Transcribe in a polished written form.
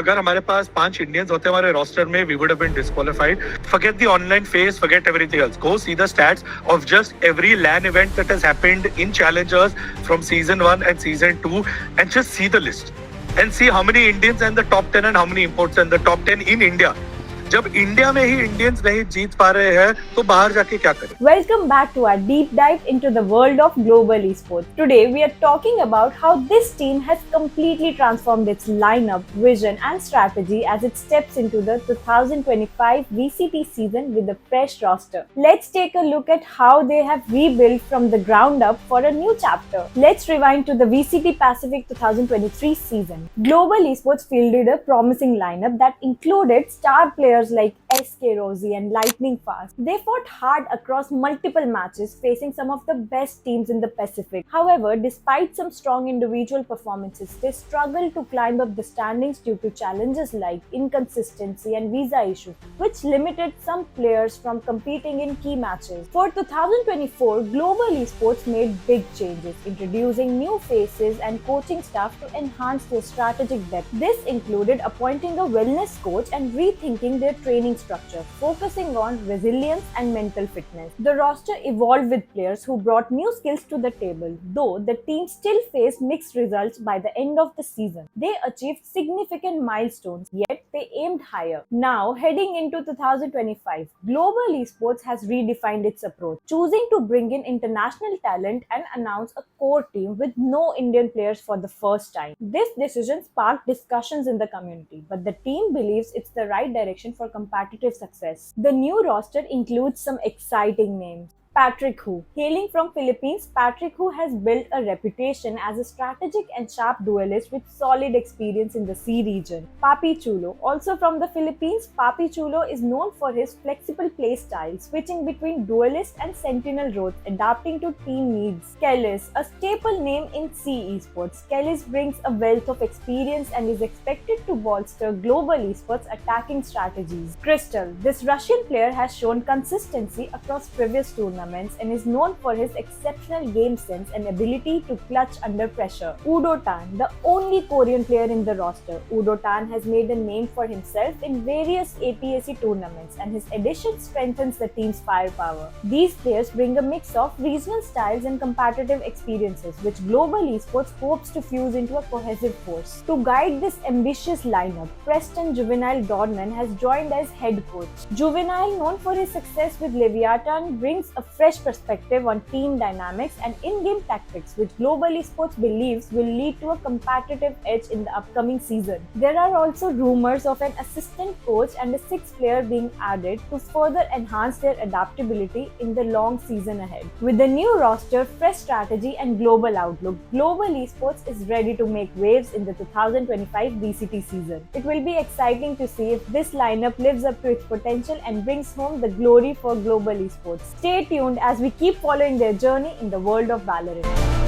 अगर हमारे पास 5 इंडियंस होते हमारे रोस्टर में, we would have been disqualified. Forget the online phase, forget everything else. Go see the stats of just every LAN event that has happened in Challengers from season 1 and season 2 and just see the list. And see how many Indians are in the top 10 and how many imports are in the top 10 in India. जब India में ही Indians नहीं जीत पा रहे हैं तो बाहर जाके क्या करें? Welcome back to our deep dive into the world of global esports. Today we are talking about how this team has completely transformed its lineup, vision and strategy as it steps into the 2025 VCT season with a fresh roster. Let's take a look at how they have rebuilt from the ground up for a new chapter. Let's rewind to the VCT Pacific 2023 season. Global esports fielded a promising lineup that included star players like SK Rosie and Lightning Fast. They fought hard across multiple matches, facing some of the best teams in the Pacific. However, despite some strong individual performances, they struggled to climb up the standings due to challenges like inconsistency and visa issues, which limited some players from competing in key matches. For 2024, Global Esports made big changes, introducing new faces and coaching staff to enhance their strategic depth. This included appointing a wellness coach and rethinking their training structure, focusing on resilience and mental fitness. The roster evolved with players who brought new skills to the table, though the team still faced mixed results by the end of the season. They achieved significant milestones, yet they aimed higher. Now, heading into 2025, Global Esports has redefined its approach, choosing to bring in international talent and announce a core team with no Indian players for the first time. This decision sparked discussions in the community, but the team believes it's the right direction for competitive success. The new roster includes some exciting names. Patrick Hu. Hailing from Philippines, Patrick Hu has built a reputation as a strategic and sharp duelist with solid experience in the C region. Papi Chulo. Also from the Philippines, Papi Chulo is known for his flexible play style, switching between duelist and sentinel roles, adapting to team needs. Kellis, a staple name in C esports. Kellis brings a wealth of experience and is expected to bolster global esports attacking strategies. Crystal. This Russian player has shown consistency across previous tournaments and is known for his exceptional game sense and ability to clutch under pressure. Udo Tan, the only Korean player in the roster, Udo Tan has made a name for himself in various APAC tournaments and his addition strengthens the team's firepower. These players bring a mix of regional styles and competitive experiences, which Global Esports hopes to fuse into a cohesive force. To guide this ambitious lineup, Preston Juvenile Dornan has joined as head coach. Juvenile, known for his success with Leviathan, brings a fresh perspective on team dynamics and in-game tactics, which Global Esports believes will lead to a competitive edge in the upcoming season. There are also rumors of an assistant coach and a sixth player being added to further enhance their adaptability in the long season ahead. With the new roster, fresh strategy and global outlook, Global Esports is ready to make waves in the 2025 VCT season. It will be exciting to see if this lineup lives up to its potential and brings home the glory for Global Esports. Stay tuned as we keep following their journey in the world of Valorant.